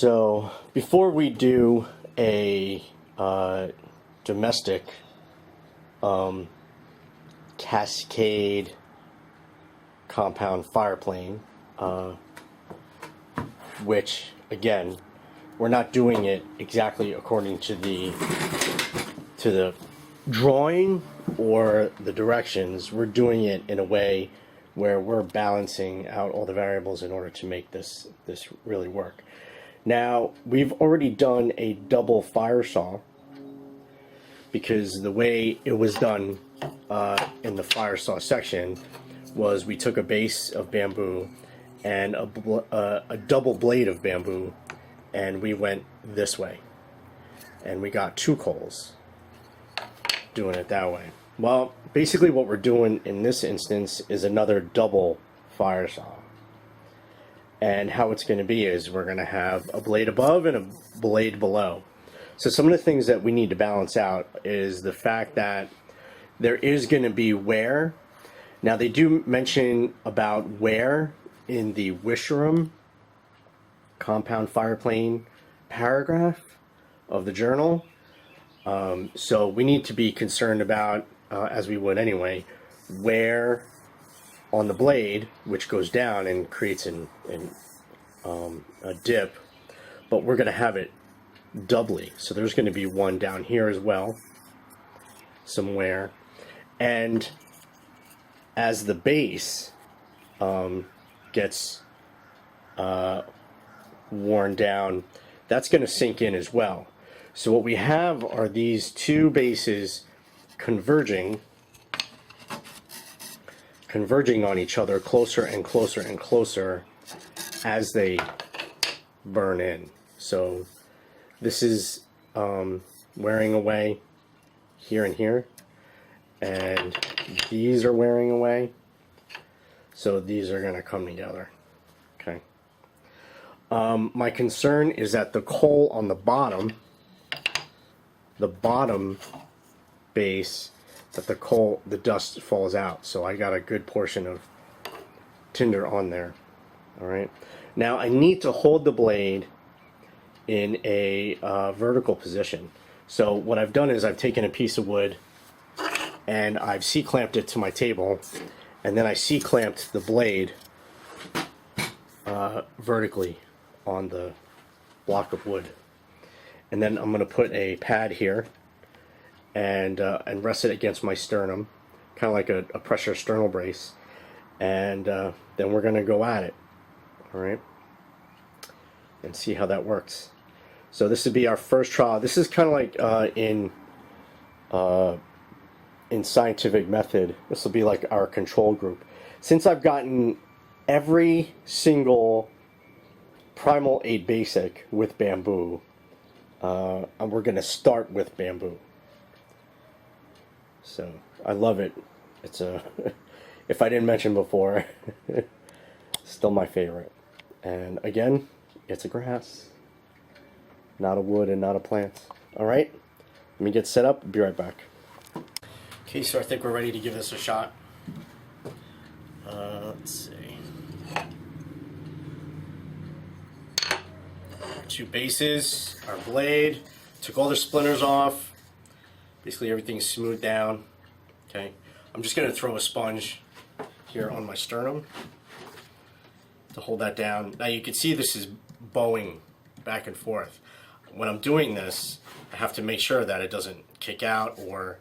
So before we do a domestic cascade compound fire plane, which again, we're not doing it exactly according to the drawing or the directions. We're doing it in a way where we're balancing out all the variables in order to make this really work. Now, we've already done a double fire saw because the way it was done in the fire saw section was we took a base of bamboo and a double blade of bamboo, and we went this way, and we got two coals doing it that way. Well, basically what we're doing in this instance is another double fire saw. And how it's going to be is we're going to have a blade above and a blade below. So some of the things that we need to balance out is the fact that there is going to be wear. Now they do mention about wear in the Wisharum compound fire plane paragraph of the journal. So we need to be concerned about, as we would anyway, wear on the blade, which goes down and creates a dip, but we're going to have it doubly. So there's going to be one down here as well, some wear. And as the base gets worn down, that's going to sink in as well. So what we have are these two bases converging on each other closer and closer and closer as they burn in. So this is wearing away here and here, and these are wearing away, so these are going to come together. Okay. My concern is that the coal on the bottom base, that the dust falls out. So I got a good portion of tinder on there. All right. Now I need to hold the blade in a vertical position. So what I've done is I've taken a piece of wood and I've C-clamped it to my table, and then I C-clamped the blade vertically on the block of wood. And then I'm going to put a pad here and rest it against my sternum, kind of like a pressure sternal brace, and then we're going to go at it, all right, and see how that works. So this would be our first trial. This is kind of like in scientific method, this will be like our control group. Since I've gotten every single primal 8 basic with bamboo, and we're going to start with bamboo. So I love it. It's if I didn't mention before, still my favorite. And again, it's a grass, not a wood and not a plant. All right, let me get set up. Be right back. Okay, so I think we're ready to give this a shot. Let's see. Two bases, our blade, took all the splinters off. Basically everything's smoothed down. Okay, I'm just going to throw a sponge here on my sternum to hold that down. Now you can see this is bowing back and forth. When I'm doing this, I have to make sure that it doesn't kick out or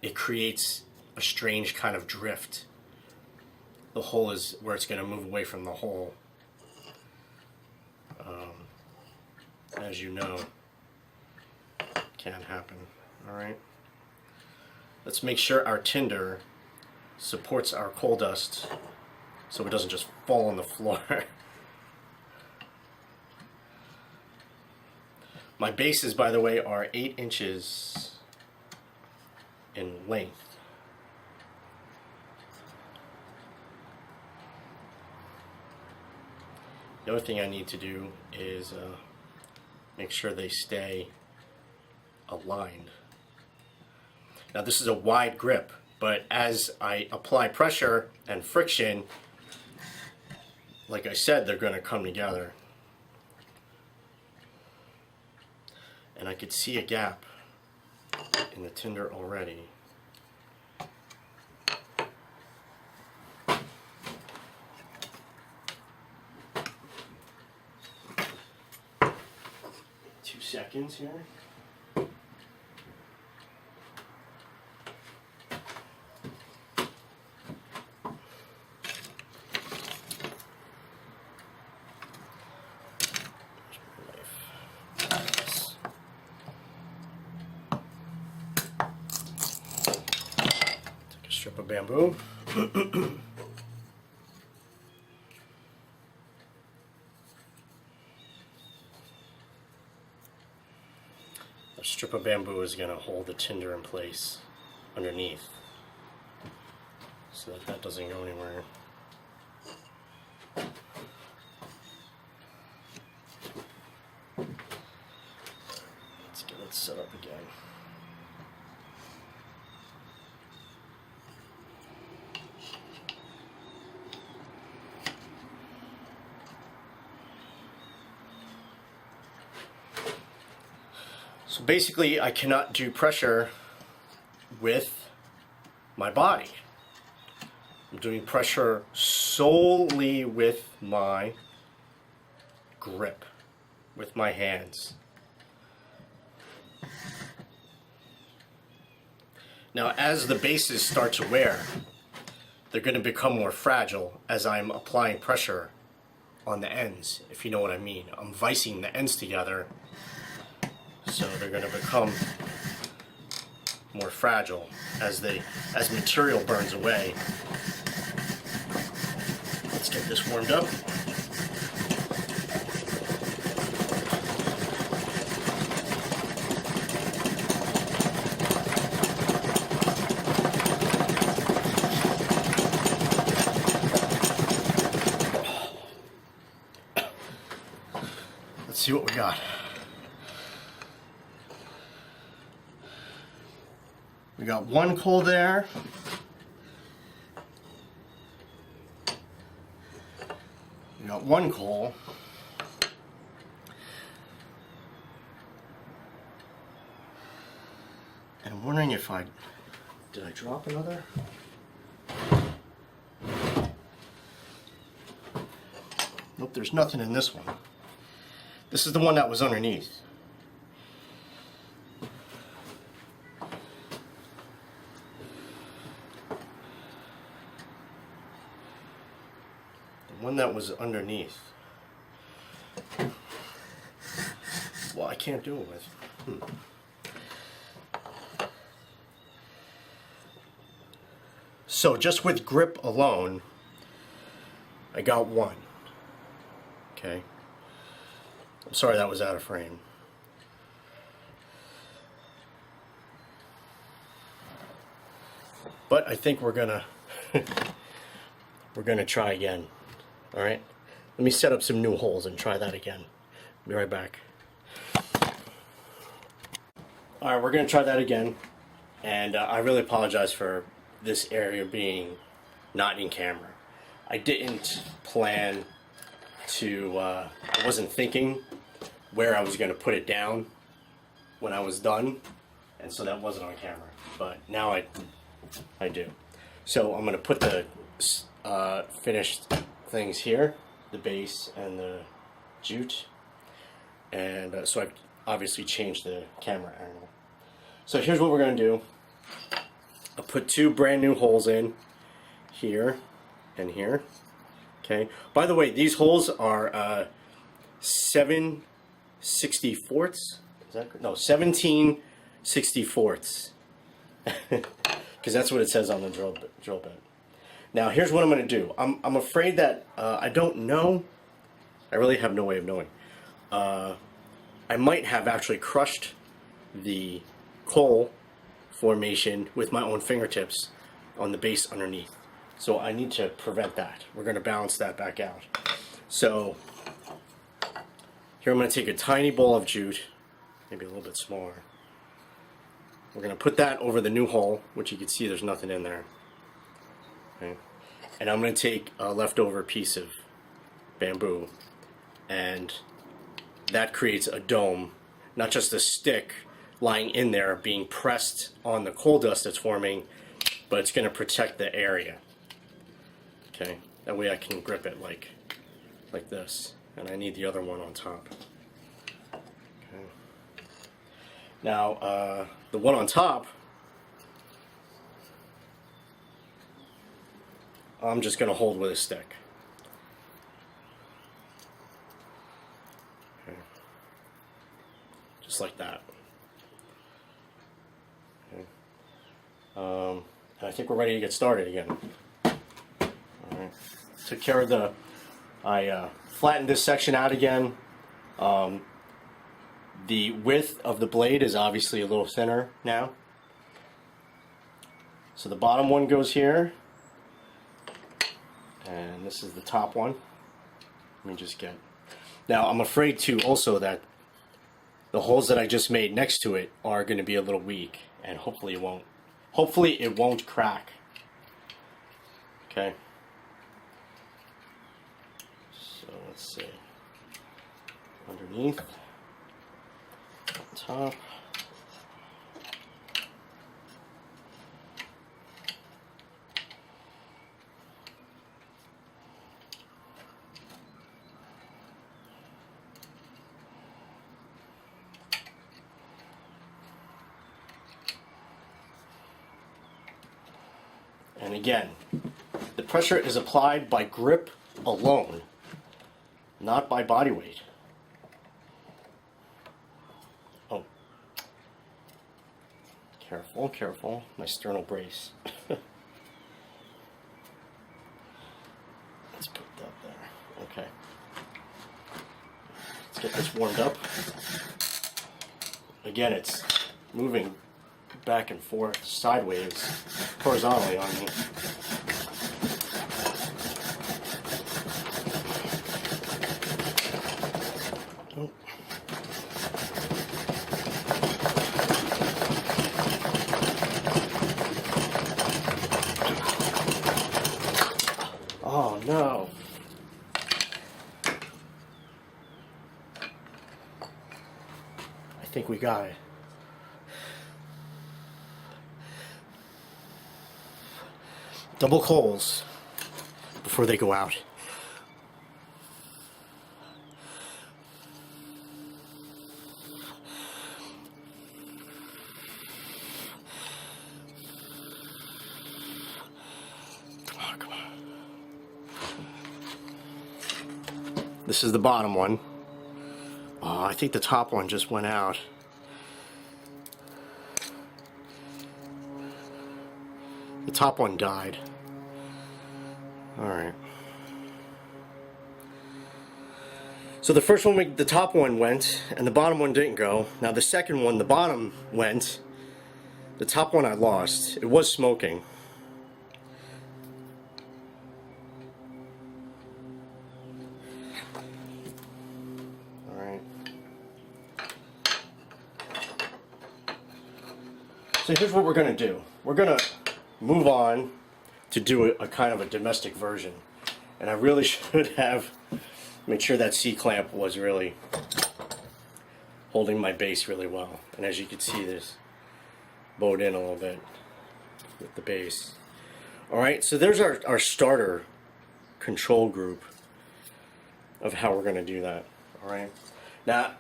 it creates a strange kind of drift. The hole is where it's going to move away from the hole. As you know, can happen. All right. Let's make sure our tinder supports our coal dust so it doesn't just fall on the floor. My bases, by the way, are 8 inches in length. The other thing I need to do is make sure they stay aligned. Now this is a wide grip, but as I apply pressure and friction, like I said, they're going to come together. and I could see a gap in the tinder already. Seconds here. Take a strip of bamboo. A strip of bamboo is going to hold the tinder in place underneath so that that doesn't go anywhere. Let's get it set up again. So basically, I cannot do pressure with my body. I'm doing pressure solely with my grip, with my hands. Now, as the bases start to wear, they're going to become more fragile as I'm applying pressure on the ends, if you know what I mean. I'm vicing the ends together, so they're going to become more fragile as material burns away. Let's get this warmed up. Let's see what we got. We got one coal there. We got one coal. And I'm wondering if did I drop another? Nope, there's nothing in this one. This is the one that was underneath. One that was underneath. Well, I can't do it with. So just with grip alone, I got one. Okay. I'm sorry that was out of frame. But I think we're gonna try again. All right, let me set up some new holes and try that again. Be right back. All right, we're gonna try that again, and I really apologize for this area being not in camera. I didn't plan to, I wasn't thinking where I was gonna put it down when I was done, and so that wasn't on camera, but now I do. So I'm gonna put the finished things here, the base and the jute, and so I've obviously changed the camera angle. So here's what we're going to do. I'll put two brand new holes in here and here. Okay, by the way, these holes are 7/64. Is that no 17/64? Because that's what it says on the drill bit. Now here's what I'm going to do. I'm afraid that I don't know. I really have no way of knowing. I might have actually crushed the coal formation with my own fingertips on the base underneath. So I need to prevent that. We're going to balance that back out. So here I'm going to take a tiny bowl of jute, maybe a little bit smaller. We're going to put that over the new hole, which you can see there's nothing in there. Okay. And I'm going to take a leftover piece of bamboo, and that creates a dome. not just a stick lying in there being pressed on the coal dust that's forming, but it's going to protect the area. Okay, that way I can grip it like this, and I need the other one on top. Okay. Now the one on top, I'm just going to hold with a stick. Okay. Just like that. Okay. I think we're ready to get started again. Alright. Took care of the... I flattened this section out again. The width of the blade is obviously a little thinner now. So the bottom one goes here. And this is the top one. Let me just get... Now I'm afraid too also that the holes that I just made next to it are going to be a little weak, and hopefully it won't crack. Okay. So let's see. Underneath, on top. And again, the pressure is applied by grip alone, not by body weight. Oh, careful, careful, my sternal brace. Let's put that there, okay. Let's get this warmed up. Again, it's moving back and forth, sideways, horizontally on me. Oh. Oh no. I think we got it. Double coals before they go out. Oh, come on. This is the bottom one. Oh, I think the top one just went out. The top one died. Alright. So the first one, the top one went, and the bottom one didn't go. Now the second one, the bottom went. The top one I lost. It was smoking. Alright. So here's what we're going to do. We're going to move on to do a kind of a domestic version, and I really should have made sure that C-clamp was really holding my base really well, and as you can see, this bowed in a little bit with the base. Alright, so there's our starter control group of how we're going to do that. Alright, now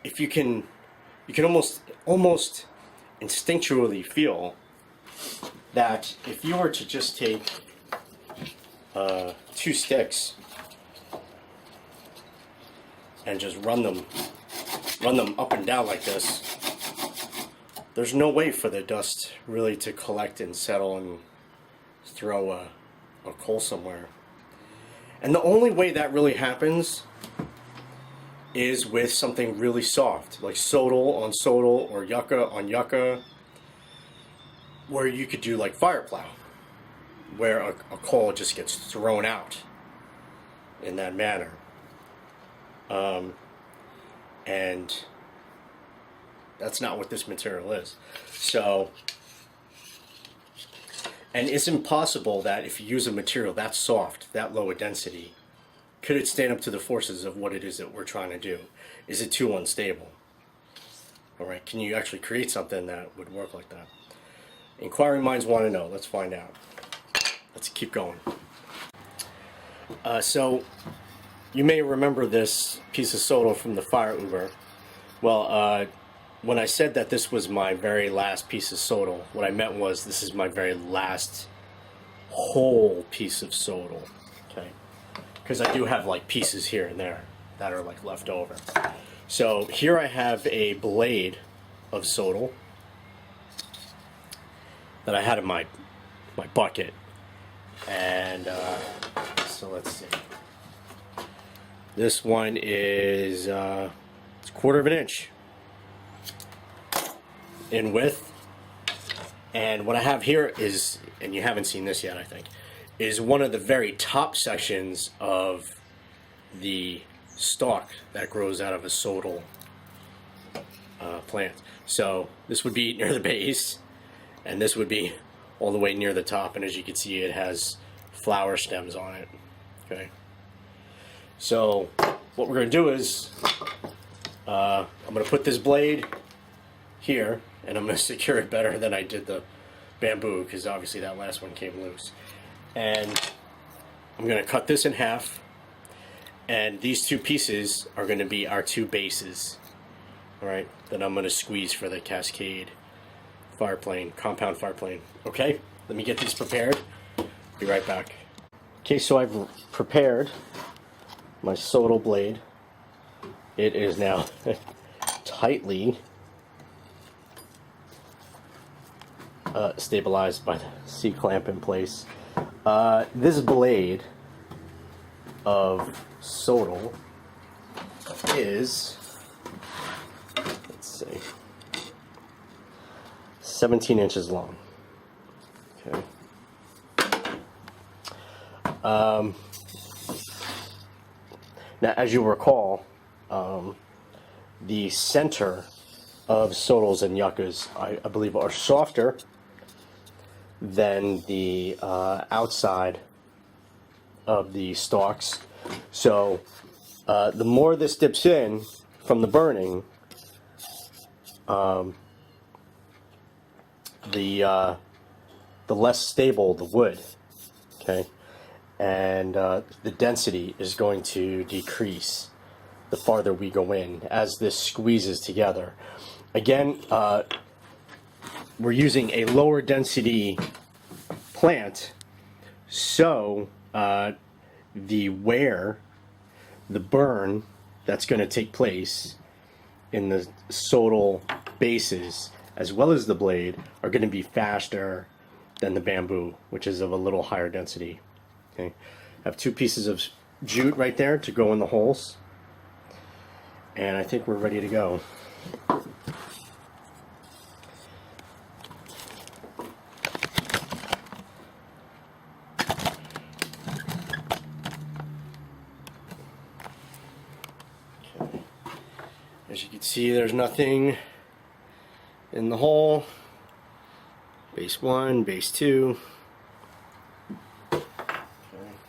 if you can almost instinctually feel that if you were to just take two sticks and just run them up and down like this, there's no way for the dust really to collect and settle and throw a coal somewhere. And the only way that really happens is with something really soft, like sodal on sodal or yucca on yucca, where you could do like fire plow, where a coal just gets thrown out in that manner. And that's not what this material is. So, and it's impossible that if you use a material that soft, that low a density, could it stand up to the forces of what it is that we're trying to do? Is it too unstable? All right, can you actually create something that would work like that? Inquiring minds want to know. Let's find out. Let's keep going. So you may remember this piece of soda from the Phyre Uber. Well, when I said that this was my very last piece of soda, what I meant was this is my very last whole piece of soda. Okay, because I do have like pieces here and there that are like left over. So here I have a blade of soda that I had in my bucket, and so let's see. This one is it's a 1/4 inch in width, and what I have here is, and you haven't seen this yet, I think, is one of the very top sections of the stalk that grows out of a sodal plant. So this would be near the base, and this would be all the way near the top, and as you can see, it has flower stems on it. Okay, so what we're going to do is I'm going to put this blade here, and I'm going to secure it better than I did the bamboo, because obviously that last one came loose. And I'm going to cut this in half, and these two pieces are going to be our two bases. Alright, that I'm going to squeeze for the Cascade fireplane, compound fireplane. Okay, let me get these prepared. Be right back. Okay, so I've prepared my sodal blade. It is now tightly stabilized by the C-clamp in place. This blade of sodal is, let's see, 17 inches long. Okay. Now, as you recall, the center of sodals and yuccas, I believe, are softer than the outside of the stalks. So the more this dips in from the burning, the less stable the wood. Okay, and the density is going to decrease the farther we go in as this squeezes together. Again, we're using a lower density plant, so the wear, the burn that's going to take place in the sodal bases as well as the blade are going to be faster than the bamboo, which is of a little higher density. Okay, I have two pieces of jute right there to go in the holes, and I think we're ready to go. Okay. As you can see, there's nothing in the hole. Base 1, base 2. Okay.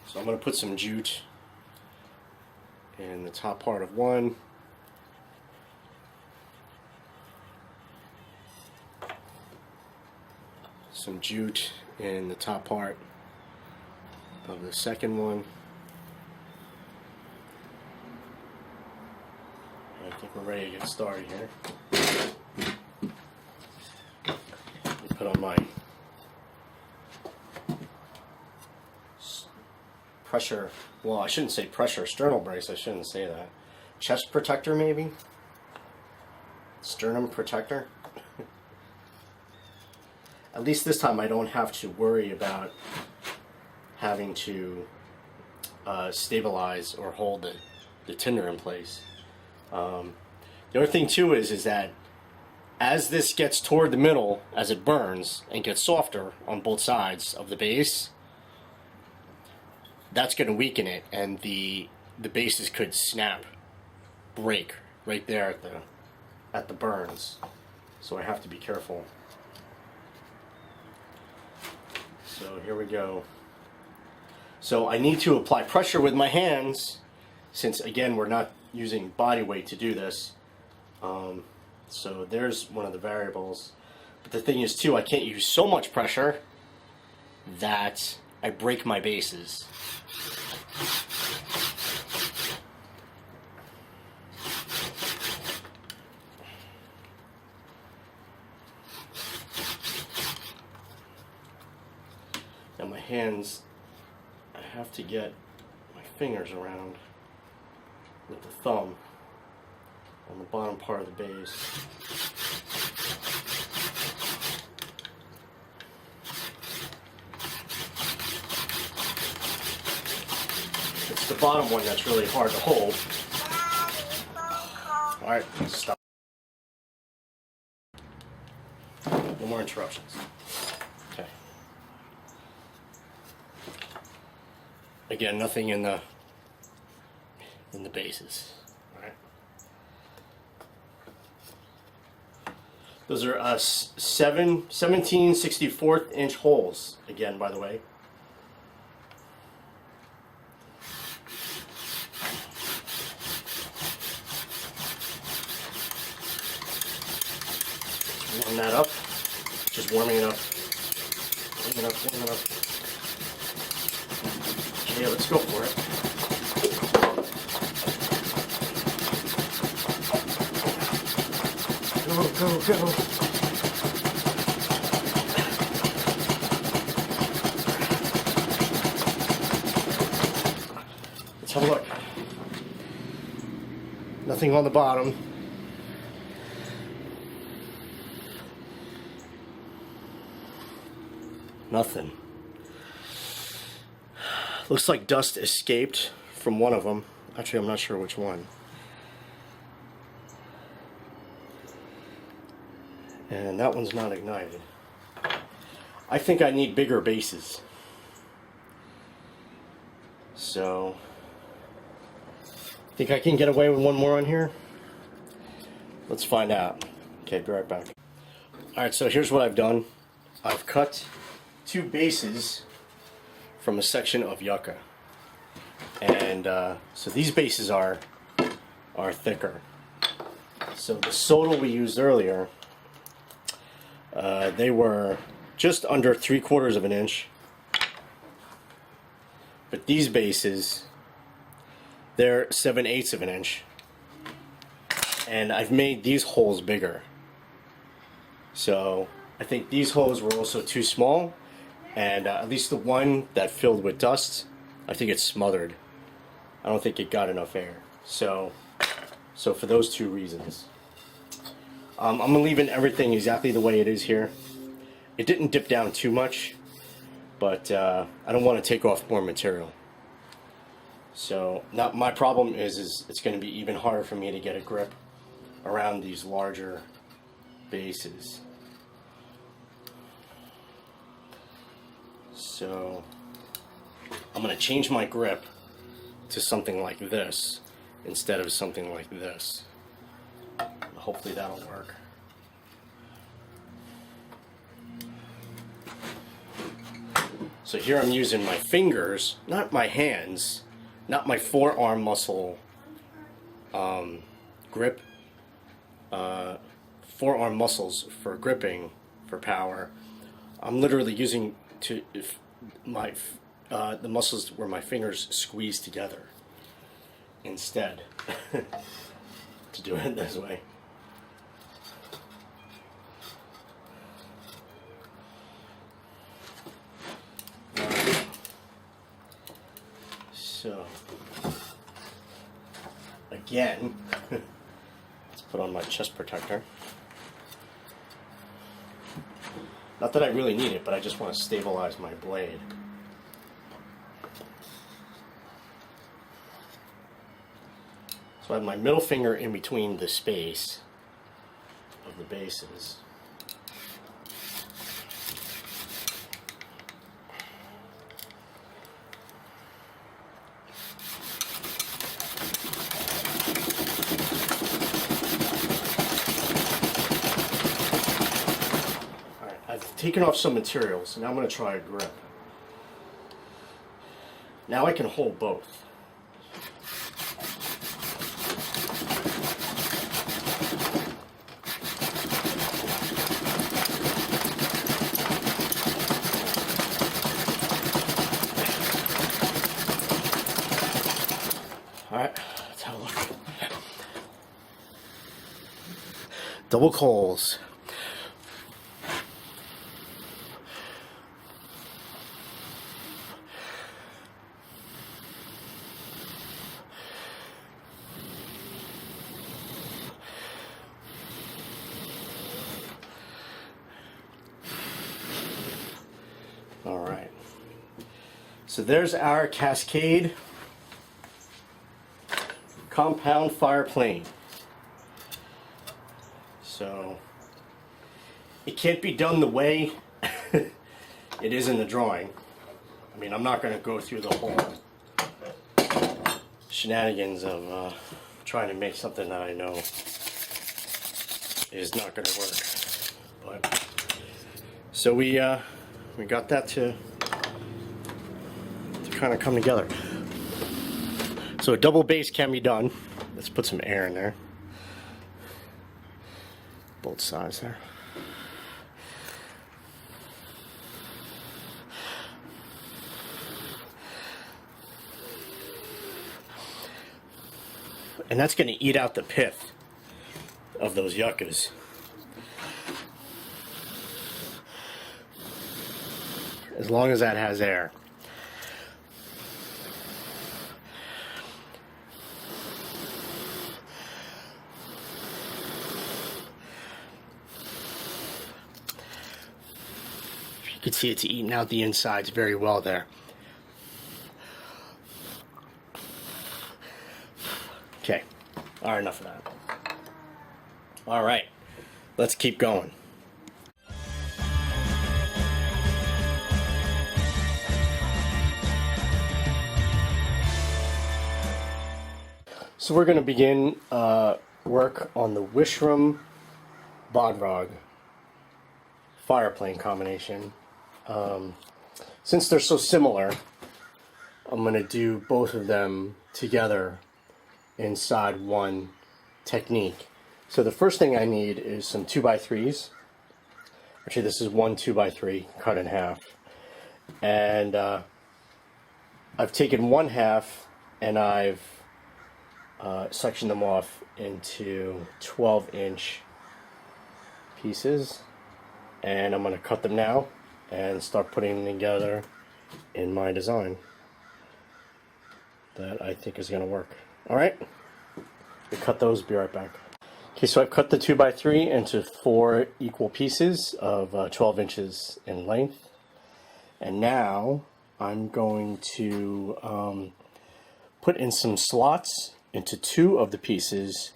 So I'm going to put some jute in the top part of one. Some jute in the top part of the second one. I think we're ready to get started here. Let me put on my pressure, well, I shouldn't say pressure sternal brace, I shouldn't say that. Chest protector, maybe? Sternum protector? At least this time I don't have to worry about having to stabilize or hold the tinder in place. The other thing too is that as this gets toward the middle, as it burns and gets softer on both sides of the base, that's going to weaken it, and the bases could snap, break right there at the burns. So I have to be careful. So here we go. So I need to apply pressure with my hands, since again we're not using body weight to do this. So there's one of the variables. But the thing is too, I can't use so much pressure that I break my bases. Now my hands, I have to get my fingers around with the thumb on the bottom part of the base. It's the bottom one that's really hard to hold. Alright, stop. No more interruptions. Okay. Again, nothing in the bases. Alright. Those are 17/64 inch holes, again, by the way. Warm that up. Just warming it up. Warming it up, warming it up. Okay, let's go for it. Go, go, go. Let's have a look. Nothing on the bottom. Nothing. Looks like dust escaped from one of them. Actually, I'm not sure which one. And that one's not ignited. I think I need bigger bases. So, think I can get away with one more on here? Let's find out. Okay, be right back. Alright, so here's what I've done. I've cut 2 bases from a section of yucca. And so these bases are thicker. So the soda we used earlier, they were just under 3/4 of an inch. But these bases, they're 7/8 of an inch. And I've made these holes bigger. So I think these holes were also too small. And at least the one that filled with dust, I think it's smothered. I don't think it got enough air. So for those 2 reasons. I'm leaving everything exactly the way it is here. It didn't dip down too much, but I don't want to take off more material. So now my problem is it's going to be even harder for me to get a grip around these larger bases. So I'm going to change my grip to something like this instead of something like this. Hopefully that'll work. So here I'm using my fingers, not my hands, not my forearm muscle grip, forearm muscles for gripping for power. I'm literally using the muscles where my fingers squeeze together instead to do it this way. So again, let's put on my chest protector. Not that I really need it, but I just want to stabilize my blade. So I have my middle finger in between the space of the bases. I've taken off some materials, and now I'm going to try a grip. Now I can hold both. Double coals. All right. So there's our Cascade compound fire plane. So it can't be done the way it is in the drawing. I mean, I'm not going to go through the whole shenanigans of trying to make something that I know is not going to work. But so we got that to kind of come together. So a double base can be done. Let's put some air in there. Both sides there. And that's going to eat out the pith of those yuccas. As long as that has air. You can see it's eating out the insides very well there. Okay, all right, enough of that. All right, let's keep going. So we're going to begin work on the Wishram Bodrog fireplane combination. Since they're so similar, I'm going to do both of them together inside one technique. So the first thing I need is some 2x3s. Actually, this is one 2x3 cut in half. And I've taken one half and I've sectioned them off into 12-inch pieces. And I'm going to cut them now and start putting them together in my design that I think is going to work. Alright, we cut those, be right back. Okay, so I've cut the 2x3 into 4 equal pieces of 12 inches in length. And now I'm going to put in some slots into 2 of the pieces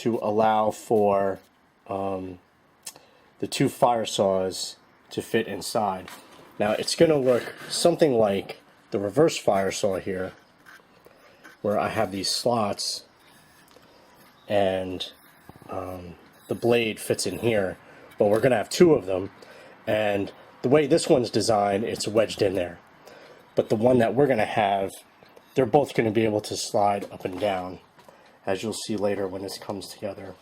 to allow for the 2 fire saws to fit inside. Now it's going to look something like the reverse fire saw here, where I have these slots and the blade fits in here, but we're going to have 2 of them, and the way this one's designed, it's wedged in there. But the one that we're going to have, they're both going to be able to slide up and down, as you'll see later when this comes together.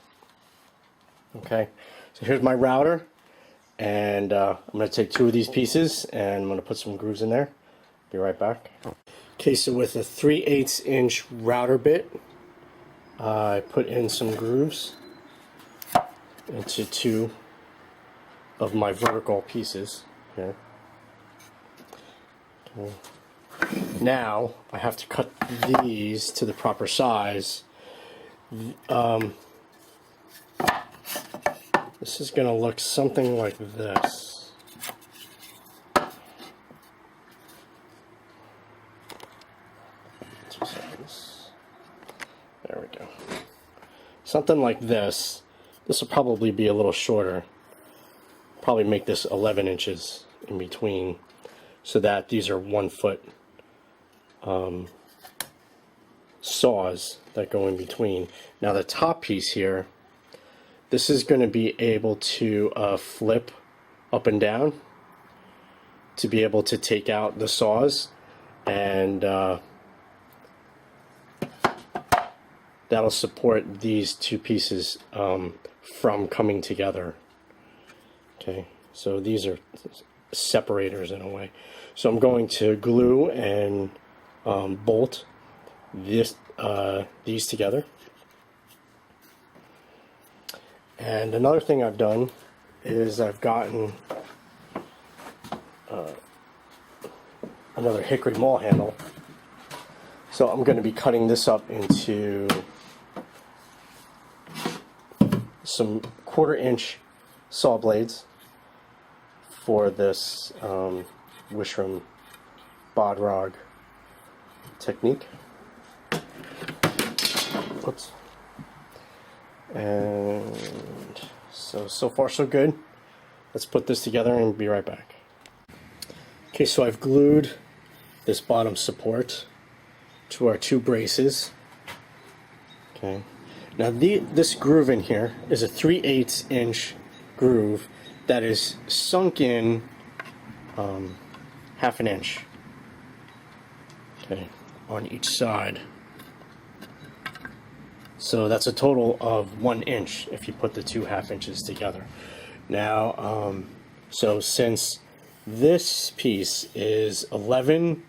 Okay, so here's my router, and I'm going to take 2 of these pieces and I'm going to put some grooves in there. Be right back. Okay, so with a 3/8 inch router bit, I put in some grooves into 2 of my vertical pieces here. Okay. Now I have to cut these to the proper size. This is going to look something like this. 2 seconds. There we go. Something like this. This will probably be a little shorter. Probably make this 11 inches in between, so that these are 1 foot saws that go in between. Now the top piece here, this is going to be able to flip up and down to be able to take out the saws, and that'll support these 2 pieces from coming together. Okay, so these are separators in a way. So I'm going to glue and bolt these together. And another thing I've done is I've gotten another hickory maul handle. So I'm going to be cutting this up into some 1/4 inch saw blades for this Wishram bodrog technique. Oops. And so far so good. Let's put this together and be right back. Okay, so I've glued this bottom support to our 2 braces. Okay. Now this groove in here is a 3/8 inch groove that is sunk in 1/2 inch. Okay, on each side. So that's a total of 1 inch if you put the 2 1/2 inches together. Now, so since this piece is 11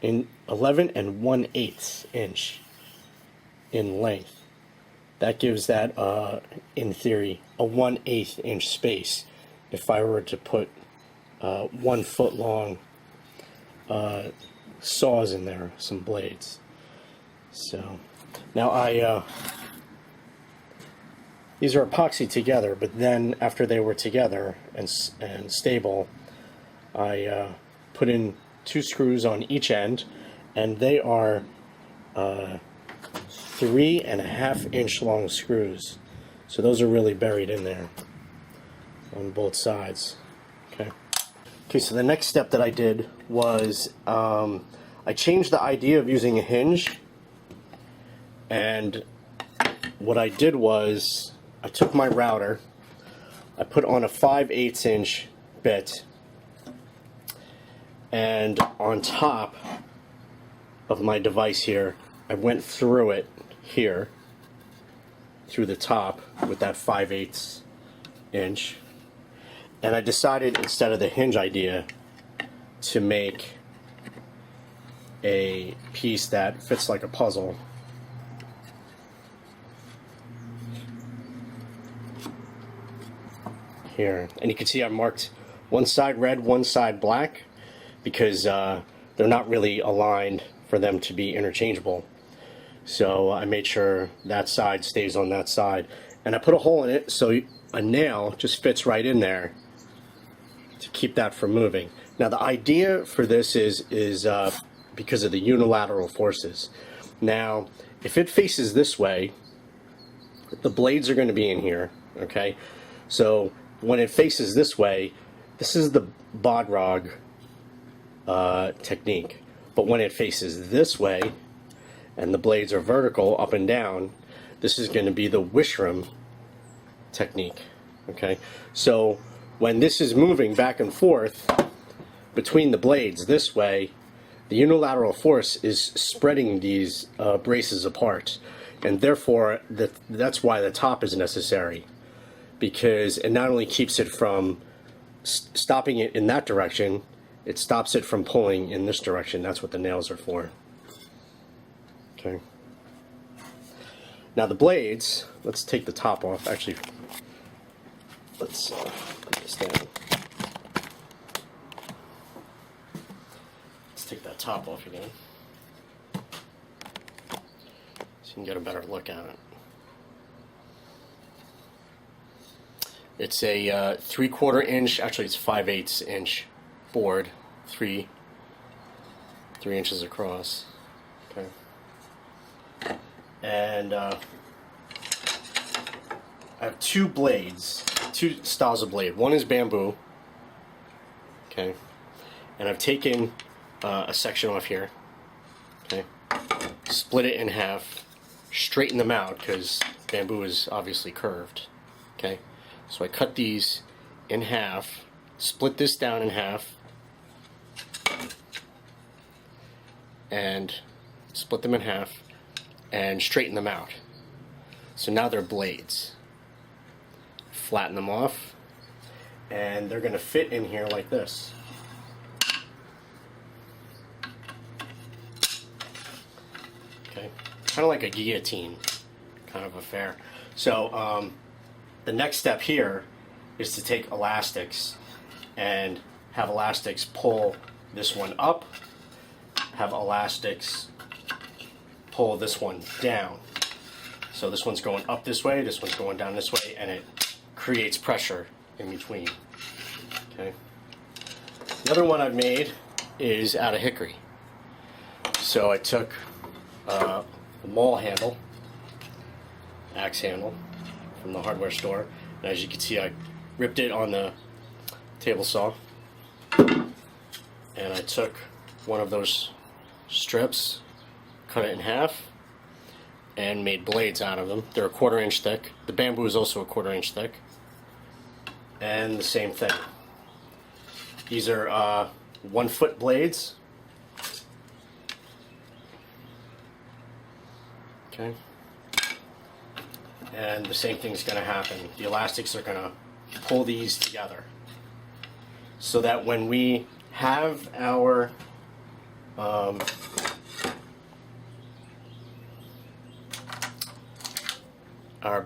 and 1/8 inch in length, that gives that, in theory, a 1/8 inch space if I were to put 1 foot long saws in there, some blades. So now these are epoxy together, but then after they were together and stable, I put in 2 screws on each end, and they are 3.5 inch long screws. So those are really buried in there on both sides. Okay. Okay, so the next step that I did was I changed the idea of using a hinge, and what I did was I took my router, I put on a 5/8 inch bit, and on top of my device here, I went through it here, through the top with that 5/8 inch, and I decided instead of the hinge idea to make a piece that fits like a puzzle. Here, and you can see I marked one side red, one side black, because they're not really aligned for them to be interchangeable. So I made sure that side stays on that side, and I put a hole in it so a nail just fits right in there to keep that from moving. Now the idea for this is because of the unilateral forces. Now if it faces this way, the blades are going to be in here, okay? So when it faces this way, this is the bodrog technique. But when it faces this way, and the blades are vertical up and down, this is going to be the Wishram technique. Okay, so when this is moving back and forth between the blades this way, the unilateral force is spreading these braces apart, and therefore that's why the top is necessary, because it not only keeps it from stopping it in that direction, it stops it from pulling in this direction. That's what the nails are for. Okay. Now the blades, let's take the top off. Actually, let's put this down. Let's take that top off again, so you can get a better look at it. It's a 3/4 inch, actually it's 5/8 inch board, 3 inches across. Okay. And I have 2 blades, 2 styles of blade. One is bamboo, okay, and I've taken a section off here, okay, split it in half, straighten them out because bamboo is obviously curved, okay. So I cut these in half, split this down in half, and split them in half, and straighten them out. So now they're blades. Flatten them off, and they're going to fit in here like this. Okay, kind of like a guillotine kind of affair. So the next step here is to take elastics and have elastics pull this one up, have elastics pull this one down. So this one's going up this way, this one's going down this way, and it creates pressure in between. Okay. The other one I've made is out of hickory. So I took the maul handle, axe handle from the hardware store, and as you can see I ripped it on the table saw, and I took one of those strips, cut it in half, and made blades out of them. They're a 1/4 inch thick. The bamboo is also a 1/4 inch thick, and the same thing. These are 1 foot blades. Okay. And the same thing is going to happen. The elastics are going to pull these together so that when we have our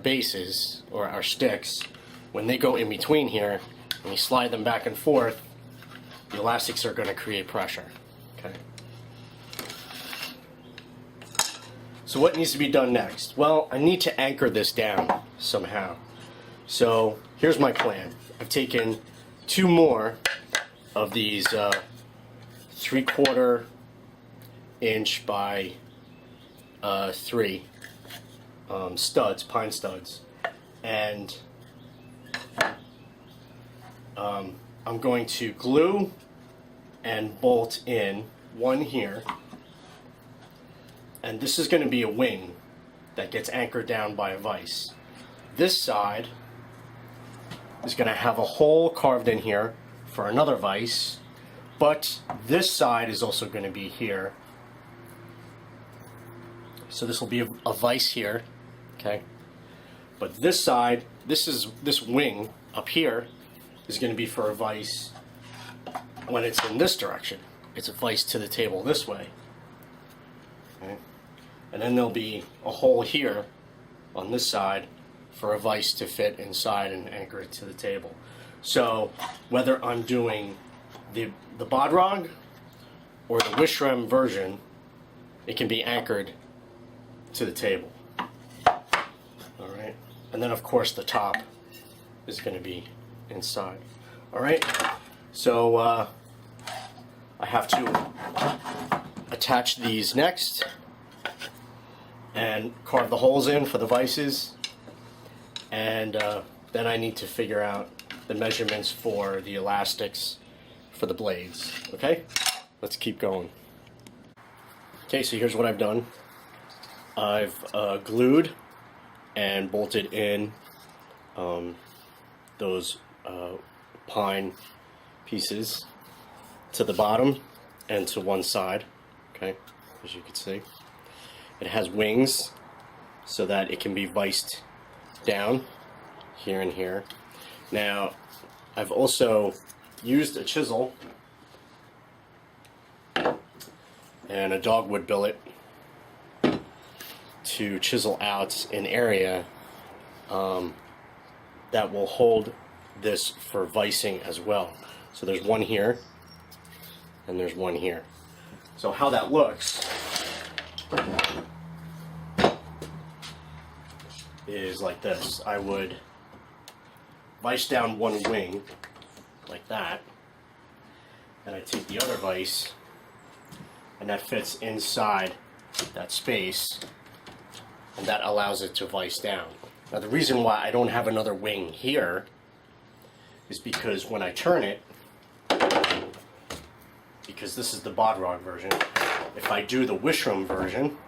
bases or our sticks, when they go in between here and we slide them back and forth, the elastics are going to create pressure. Okay. So what needs to be done next? Well, I need to anchor this down somehow. So here's my plan. I've taken 2 more of these 3/4 inch by 3 studs, pine studs, and I'm going to glue and bolt in one here, and this is going to be a wing that gets anchored down by a vise. This side is going to have a hole carved in here for another vise, but this side is also going to be here. So this will be a vise here, okay? But this side, this wing up here is going to be for a vise when it's in this direction. It's a vise to the table this way. Okay? And then there'll be a hole here on this side for a vise to fit inside and anchor it to the table. So whether I'm doing the Bodrog or the Wishram version, it can be anchored to the table. Alright, and then of course the top is going to be inside. Alright, so I have to attach these next and carve the holes in for the vices, and then I need to figure out the measurements for the elastics for the blades. Okay, let's keep going. Okay, so here's what I've done. I've glued and bolted in those pine pieces to the bottom and to one side, okay, as you can see. It has wings so that it can be viced down here and here. Now, I've also used a chisel and a dogwood billet to chisel out an area that will hold this for vicing as well. So there's one here and there's one here. So how that looks is like this. I would vice down one wing like that, and I take the other vice and that fits inside that space, and that allows it to vice down. Now the reason why I don't have another wing here is because when I turn it, because this is the Bodrog version, if I do the Wishram version,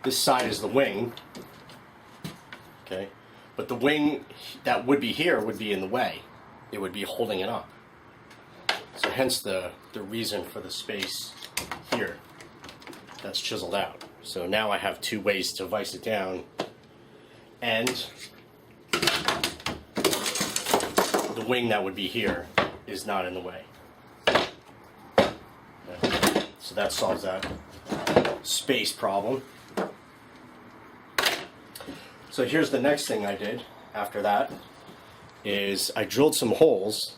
this side is the wing, okay, but the wing that would be here would be in the way. It would be holding it up. So hence the reason for the space here that's chiseled out. So now I have 2 ways to vice it down, and the wing that would be here is not in the way. So that solves that space problem. So here's the next thing I did after that, is I drilled some holes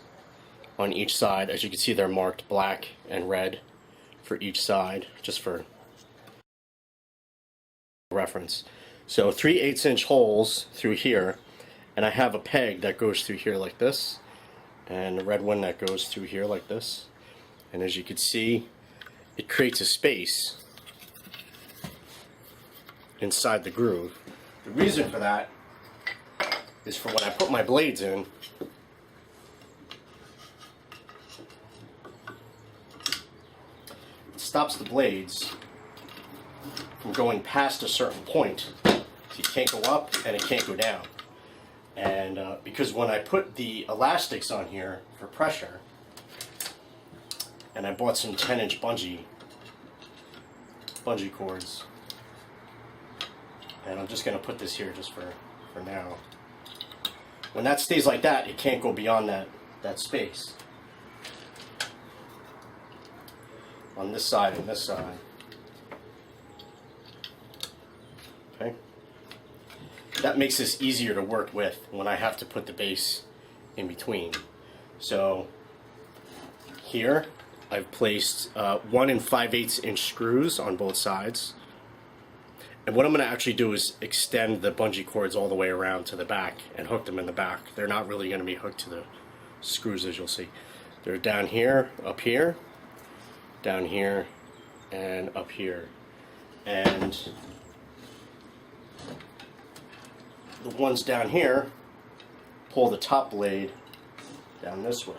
on each side. As you can see, they're marked black and red for each side, just for reference. So 3/8" holes through here, and I have a peg that goes through here like this, and a red one that goes through here like this. And as you can see, it creates a space inside the groove. The reason for that is for when I put my blades in, it stops the blades from going past a certain point. So you can't go up and it can't go down. And because when I put the elastics on here for pressure, and I bought some 10-inch bungee cords, and I'm just going to put this here just for now. When that stays like that, it can't go beyond that space. On this side and this side. Okay? That makes this easier to work with when I have to put the base in between. So here I've placed 1 5/8" screws on both sides. And what I'm going to actually do is extend the bungee cords all the way around to the back and hook them in the back. They're not really going to be hooked to the screws, as you'll see. They're down here, up here, down here, and up here. And the ones down here pull the top blade down this way.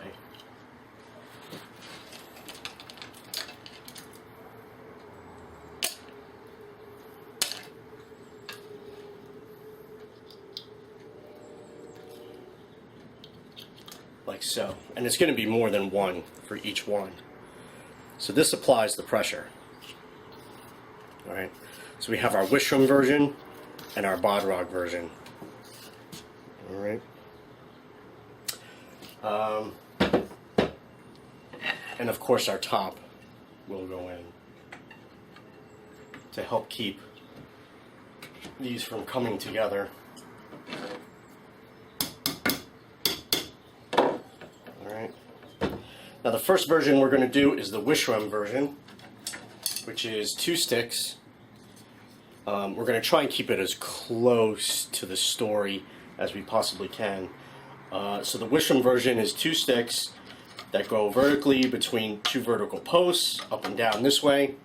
Like so. And it's going to be more than one for each one. So this applies the pressure. Alright, so we have our Wishram version and our Bodrog version. Alright. And of course our top will go in to help keep these from coming together. Now the first version we're going to do is the Wishram version, which is 2 sticks. We're going to try and keep it as close to the story as we possibly can. So the Wishram version is 2 sticks that go vertically between 2 vertical posts, up and down this way.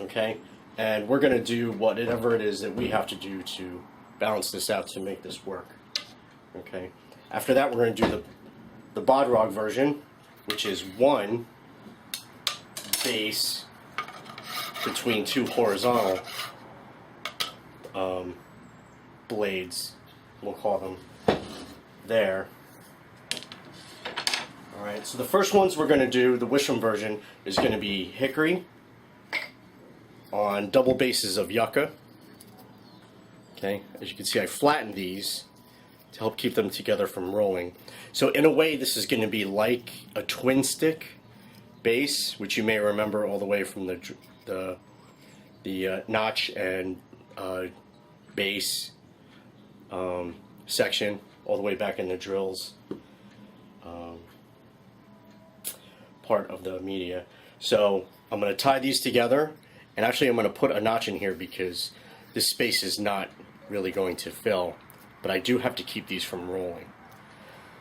Okay, and we're going to do whatever it is that we have to do to balance this out to make this work. Okay, after that we're going to do the Bodrog version, which is 1 base between 2 horizontal blades, we'll call them, there. Alright, so the first ones we're going to do, the Wishram version, is going to be hickory on double bases of yucca. Okay, as you can see, I flattened these to help keep them together from rolling. So in a way, this is going to be like a twin stick base, which you may remember all the way from the notch and base section, all the way back in the drills part of the media. So I'm going to tie these together, and actually I'm going to put a notch in here because this space is not really going to fill, but I do have to keep these from rolling.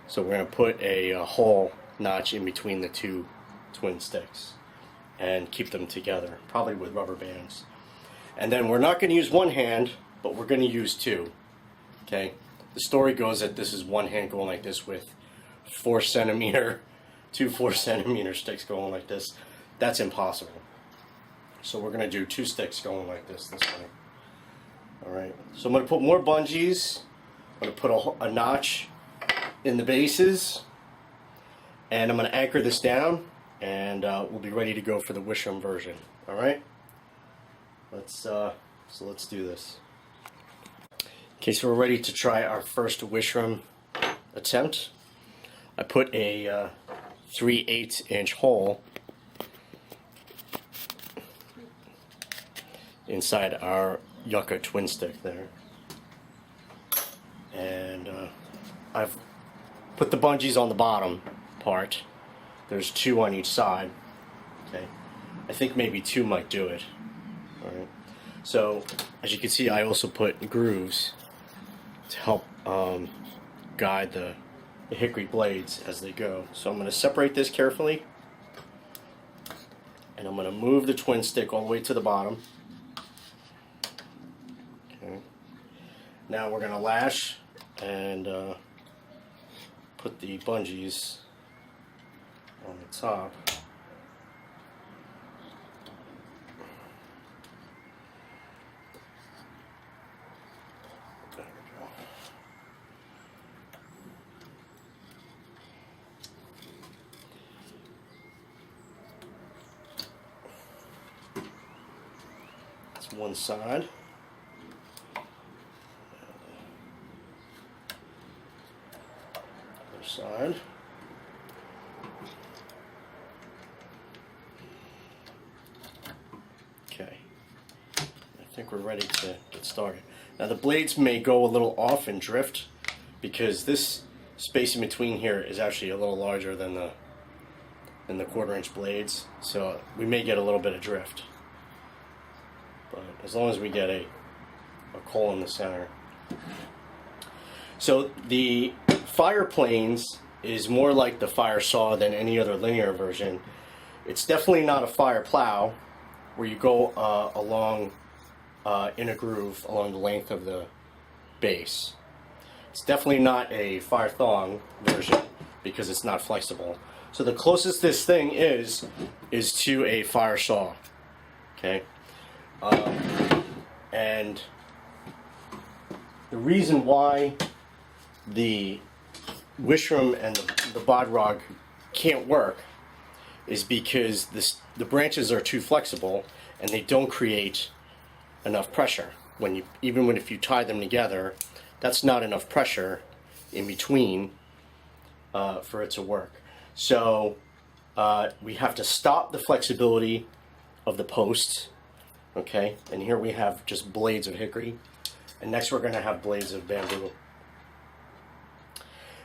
So we're going to put a hole notch in between the 2 twin sticks and keep them together, probably with rubber bands. And then we're not going to use 1 hand, but we're going to use 2. Okay, the story goes that this is 1 hand going like this with 2 4-centimeter sticks going like this. That's impossible. So we're going to do 2 sticks going like this way. Alright, so I'm going to put more bungees. I'm going to put a notch in the bases, and I'm going to anchor this down, and we'll be ready to go for the Wishram version. Alright, so let's do this. Okay, so we're ready to try our first Wishram attempt. I put a 3/8" hole inside our yucca twin stick there. And I've put the bungees on the bottom part. There's 2 on each side. Okay, I think maybe 2 might do it. All right. So as you can see, I also put grooves to help guide the hickory blades as they go. So I'm going to separate this carefully, and I'm going to move the twin stick all the way to the bottom. Okay. Now we're going to lash and put the bungees on the top. There we go. That's one side. Other side. Okay, I think we're ready to get started. Now the blades may go a little off and drift because this space in between here is actually a little larger than the 1/4-inch blades, so we may get a little bit of drift. But as long as we get a coal in the center. So the Phyre planes is more like the Phyre saw than any other linear version. It's definitely not a Phyre plow, where you go along in a groove along the length of the base. It's definitely not a Phyre thong version because it's not flexible. So the closest this thing is to a Phyre saw. Okay, and the reason why the Wishram and the Bodrog can't work is because the branches are too flexible and they don't create enough pressure. Even if you tie them together, that's not enough pressure in between for it to work. So we have to stop the flexibility of the posts. Okay, and here we have just blades of hickory, and next we're going to have blades of bamboo.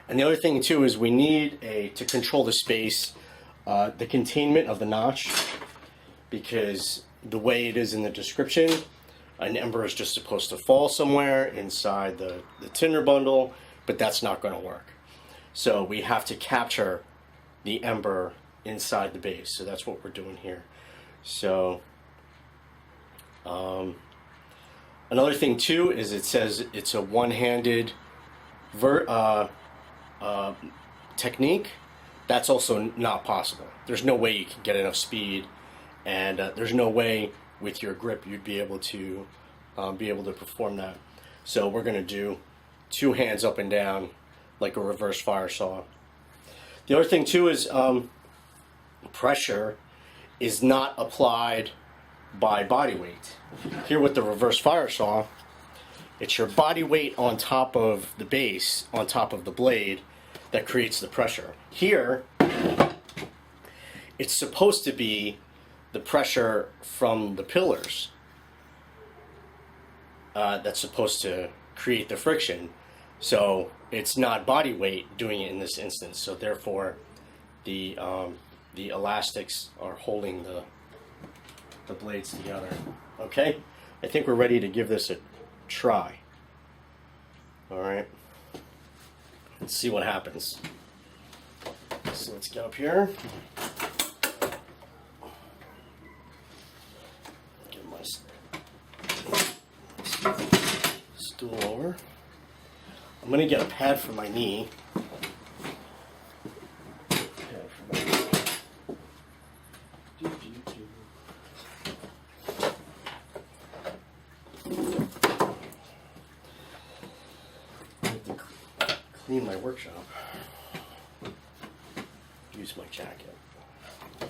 And the other thing too is we need to control the space, the containment of the notch, because the way it is in the description, an ember is just supposed to fall somewhere inside the tinder bundle, but that's not going to work. So we have to capture the ember inside the base. So that's what we're doing here. So another thing too is it says it's a one-handed technique. That's also not possible. There's no way you can get enough speed, and there's no way with your grip you'd be able to perform that. So we're going to do 2 hands up and down like a reverse Phyre saw. The other thing too is pressure is not applied by body weight. Here with the reverse Phyre saw, it's your body weight on top of the base, on top of the blade, that creates the pressure. Here, it's supposed to be the pressure from the pillars that's supposed to create the friction. So it's not body weight doing it in this instance. So therefore, the elastics are holding the blades together. Okay, I think we're ready to give this a try. All right, let's see what happens. So let's get up here. Get my stool over. I'm going to get a pad for my knee. Clean my workshop. Use my jacket. There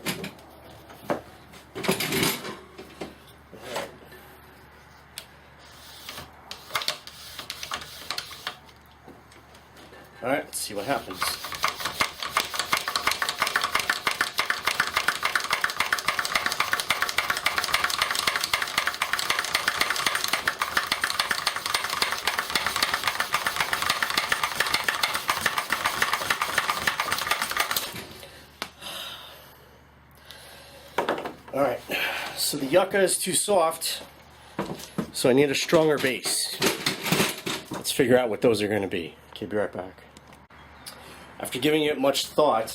we go. All right, let's see what happens. Alright, so the yucca is too soft, so I need a stronger base. Let's figure out what those are going to be. Okay, be right back. After giving it much thought,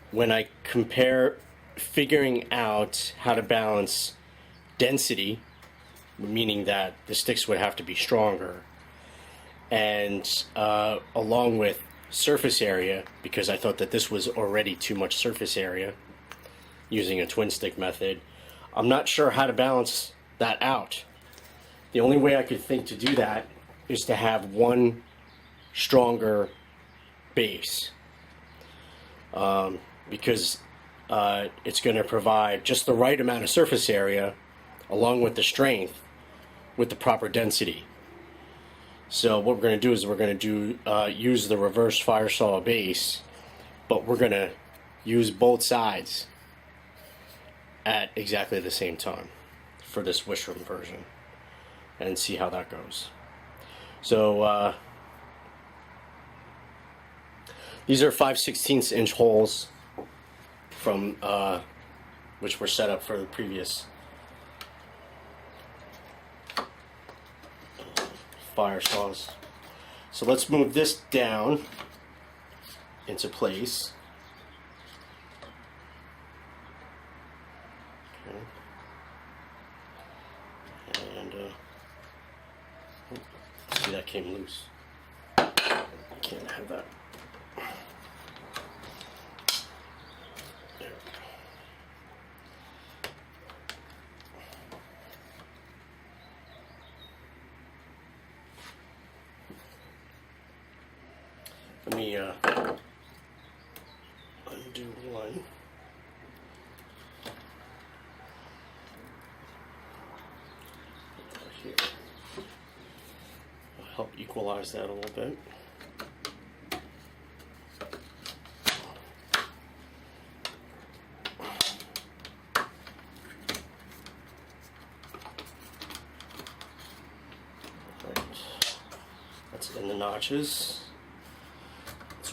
when I compare figuring out how to balance density, meaning that the sticks would have to be stronger, and along with surface area, because I thought that this was already too much surface area using a twin stick method, I'm not sure how to balance that out. The only way I could think to do that is to have one stronger base, because it's going to provide just the right amount of surface area along with the strength with the proper density. So what we're going to do is we're going to use the reverse fire saw base, but we're going to use both sides at exactly the same time for this wishroom version and see how that goes. So these are 5/16 inch holes from which were set up for the previous fire saws. So let's move this down into place. Okay. And see, that came loose. Can't have that. There we go. Let me undo one. Here. I'll help equalize that a little bit. Right. That's in the notches.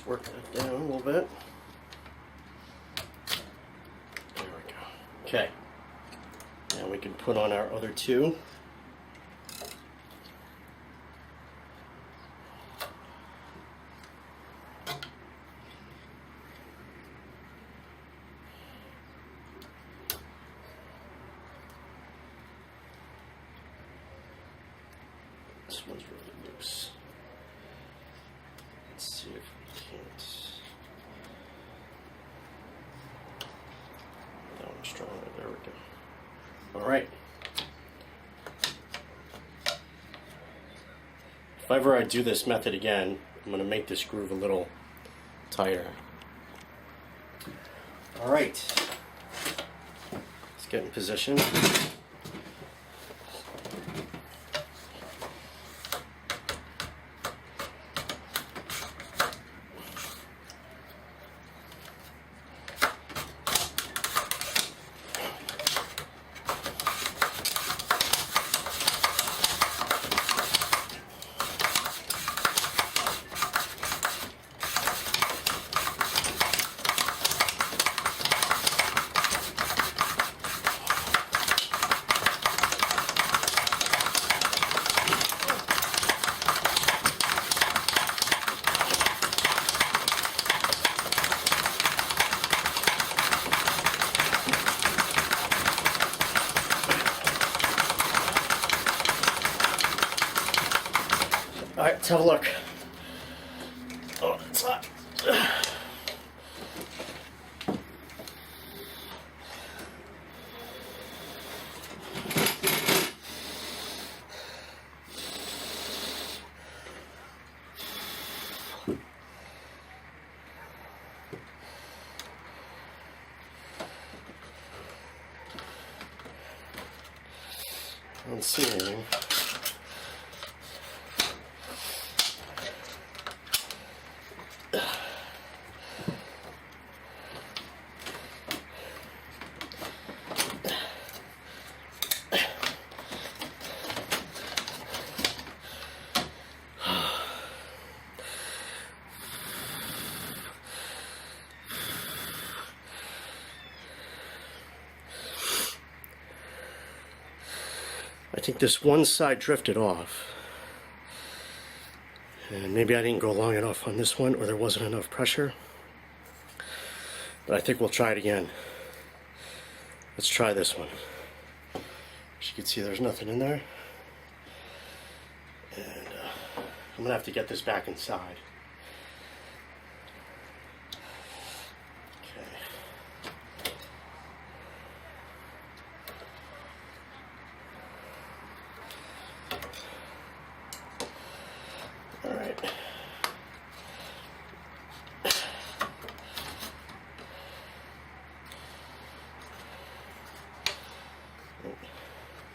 Work that down a little bit. There we go. Okay. Now we can put on our other two. This one's really loose. Let's see if we can't. That one's stronger. There we go. All right. If ever I do this method again, I'm going to make this groove a little tighter. All right. Let's get in position. All right, let's have a look. Oh, it's hot. I don't see anything. I think this one side drifted off. And maybe I didn't go long enough on this one, or there wasn't enough pressure. But I think we'll try it again. Let's try this one. As you can see, there's nothing in there. And I'm gonna have to get this back inside. Okay. All right.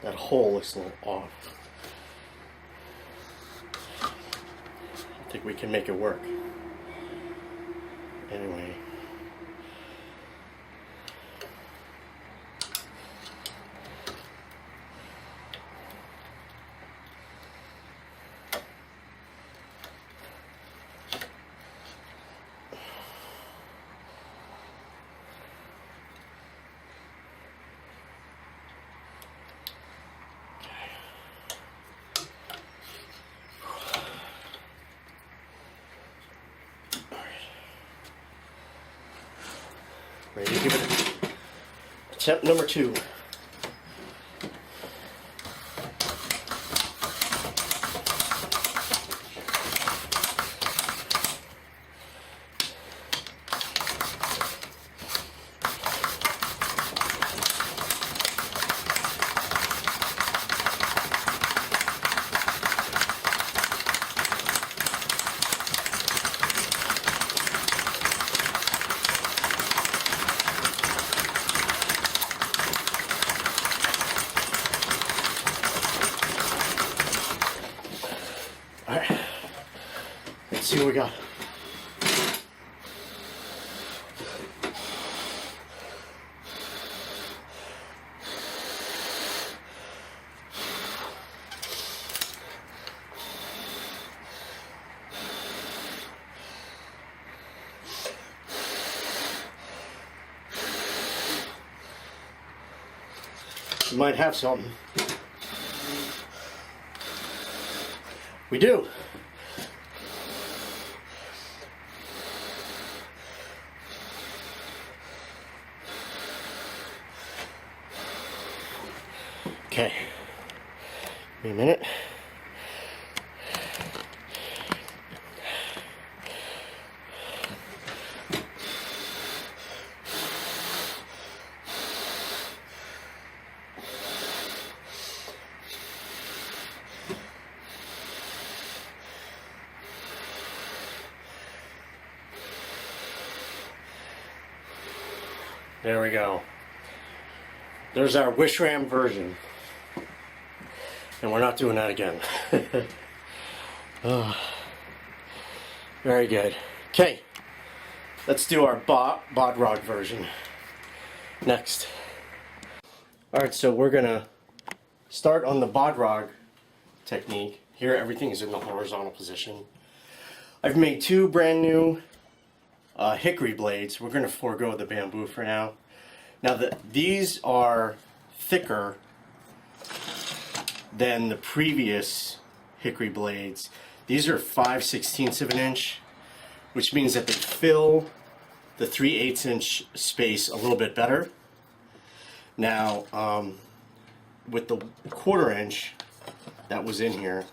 That hole looks a little off. I think we can make it work. Anyway. Ready to give it attempt number 2. All right, let's see what we got. We might have something. We do. Okay. Give me a minute. There we go. There's our wish ram version. And we're not doing that again. Oh, very good. Okay, let's do our bodrog version next. Alright, so we're gonna start on the bodrog technique. Here everything is in the horizontal position. I've made 2 brand new hickory blades. We're going to forego the bamboo for now. Now these are thicker than the previous hickory blades. These are 5/16 of an inch, which means that they fill the 3/8 inch space a little bit better. Now with the 1/4 inch that was in here,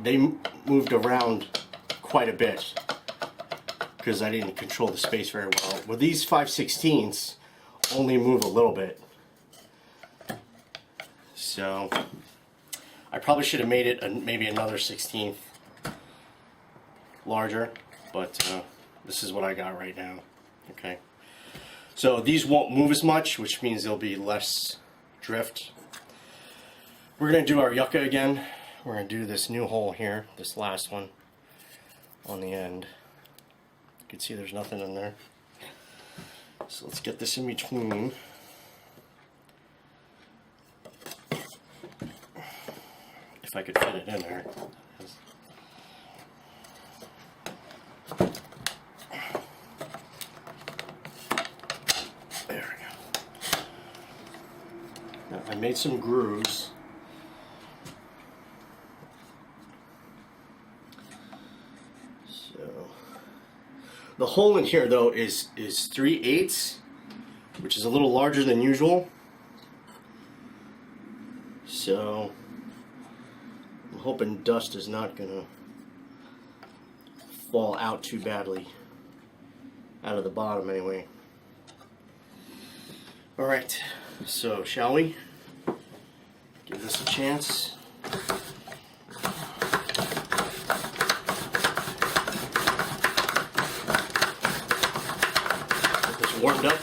they moved around quite a bit because I didn't control the space very well. Well, these 5/16 only move a little bit. So I probably should have made it maybe another 1/16 larger, but this is what I got right now. Okay. So these won't move as much, which means there'll be less drift. We're going to do our yucca again. We're going to do this new hole here, this last one on the end. You can see there's nothing in there. So let's get this in between. If I could fit it in there. There we go. Now, I made some grooves. So the hole in here though is 3/8, which is a little larger than usual. So I'm hoping dust is not gonna fall out too badly out of the bottom anyway. All right, so shall we give this a chance? Get this warmed up.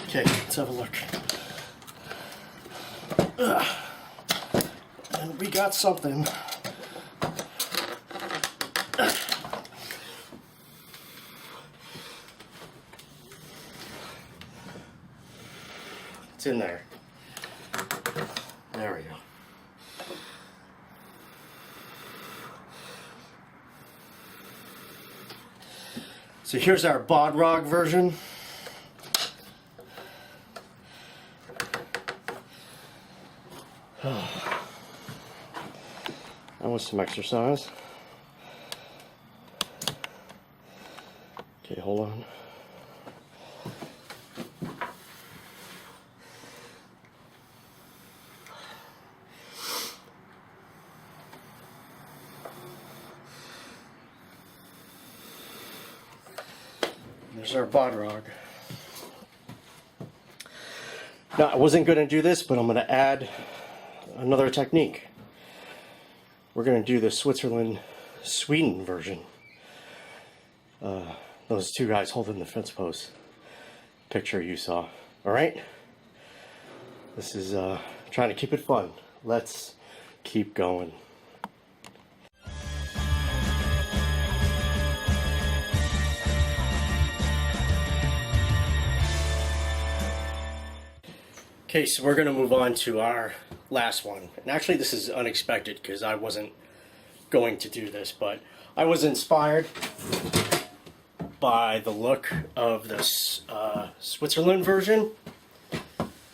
Okay, let's have a look. And we got something. It's in there. There we go. So here's our Bodrog version. That was some exercise. Okay, hold on. There's our Bodrog. Now, I wasn't going to do this, but I'm going to add another technique. We're going to do the Sweden version. Those two guys holding the fence post picture you saw. All right? This is trying to keep it fun. Let's keep going. Okay, so we're going to move on to our last one. And actually this is unexpected because I wasn't going to do this, but I was inspired by the look of this Switzerland version.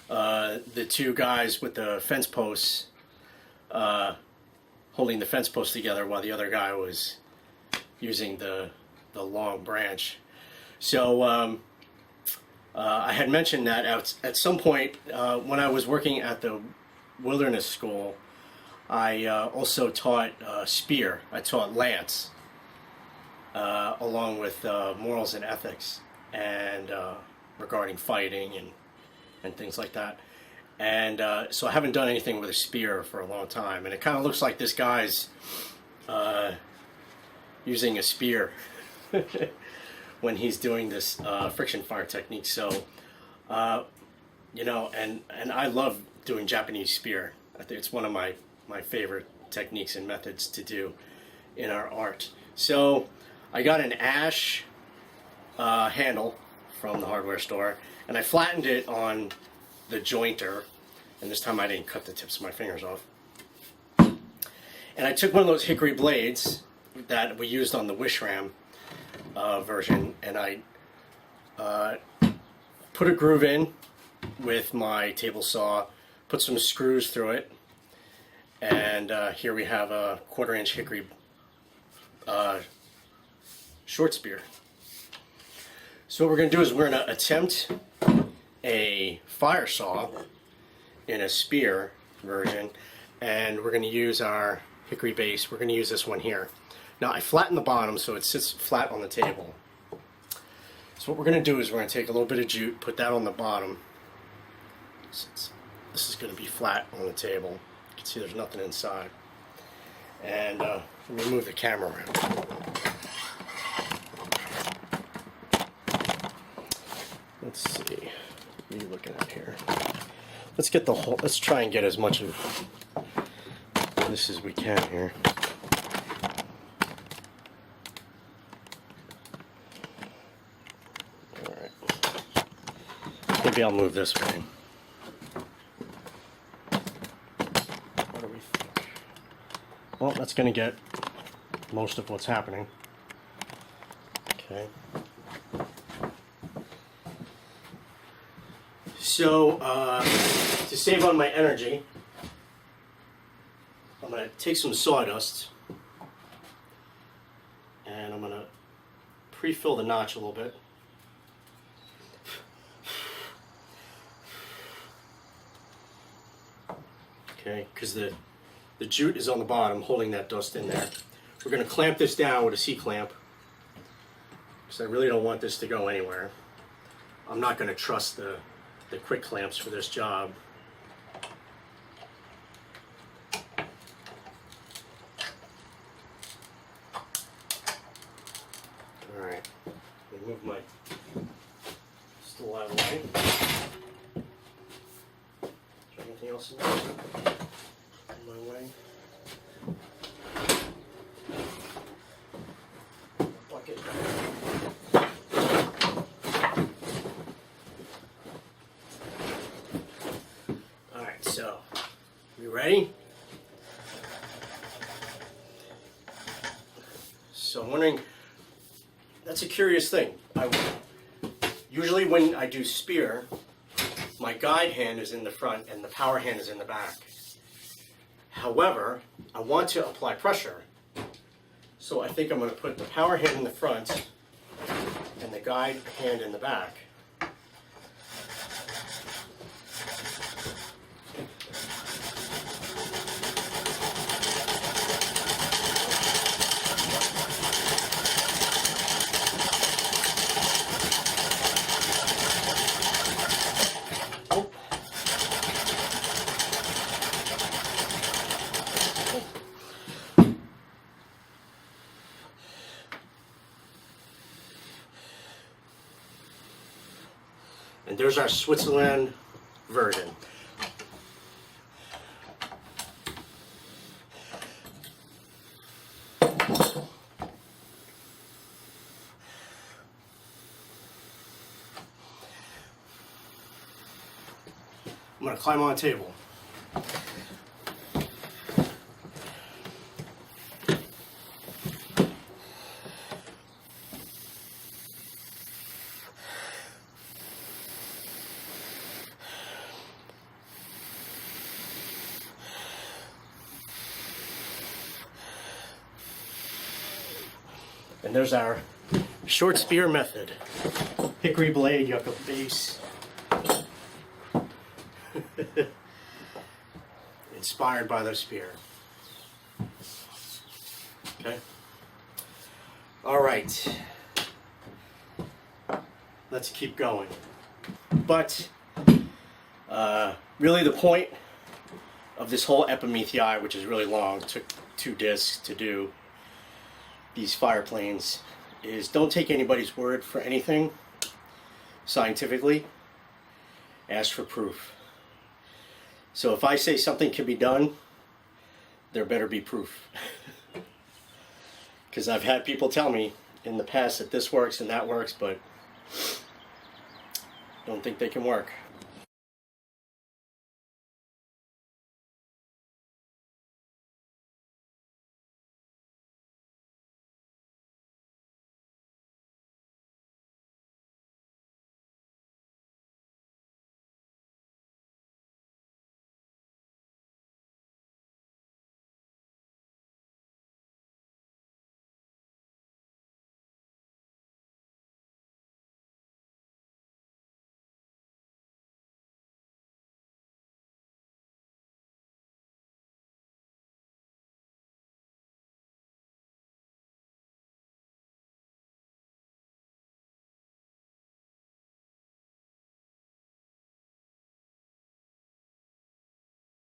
The two guys with the fence posts holding the fence posts together while the other guy was using the long branch. So I had mentioned that at some point when I was working at the wilderness school, I also taught spear. I taught lance, along with morals and ethics, and regarding fighting and things like that. And so I haven't done anything with a spear for a long time, and it kind of looks like this guy's using a spear when he's doing this friction fire technique. So, you know, and I love doing Japanese spear. I think it's one of my favorite techniques and methods to do in our art. So I got an ash handle from the hardware store, and I flattened it on the jointer, and this time I didn't cut the tips of my fingers off. And I took one of those hickory blades that we used on the Wishram version, and I put a groove in with my table saw, put some screws through it, and here we have a 1/4 inch hickory short spear. So what we're going to do is we're going to attempt a fire saw in a spear version, and we're going to use our hickory base. We're going to use this one here. Now I flatten the bottom so it sits flat on the table. So what we're going to do is we're going to take a little bit of jute, put that on the bottom. This is going to be flat on the table. You can see there's nothing inside. And let me move the camera around. Let's see. What are you looking at here? Let's get the whole. Let's try and get as much of this as we can here. All right. maybe I'll move this way. What do we think? Well, that's going to get most of what's happening. Okay. So, to save on my energy, I'm going to take some sawdust and I'm going to pre-fill the notch a little bit. Okay, because the jute is on the bottom holding that dust in there. We're going to clamp this down with a C-clamp because I really don't want this to go anywhere. I'm not going to trust the quick clamps for this job. Alright, let me move my stool out of the way. Is there anything else in my way? Bucket. Alright, so, you ready? So I'm wondering, that's a curious thing. Usually when I do spear, my guide hand is in the front and the power hand is in the back. However, I want to apply pressure. So I think I'm going to put the power hand in the front and the guide hand in the back. And there's our Switzerland version. I'm going to climb on a table. And there's our short spear method. Hickory blade, yucca base. Inspired by the spear. Okay. All right. Let's keep going. But really the point of this whole epimethei, which is really long, took 2 discs to do these fire planes, is don't take anybody's word for anything scientifically. Ask for proof. So if I say something can be done, there better be proof. Because I've had people tell me in the past that this works and that works, but don't think they can work.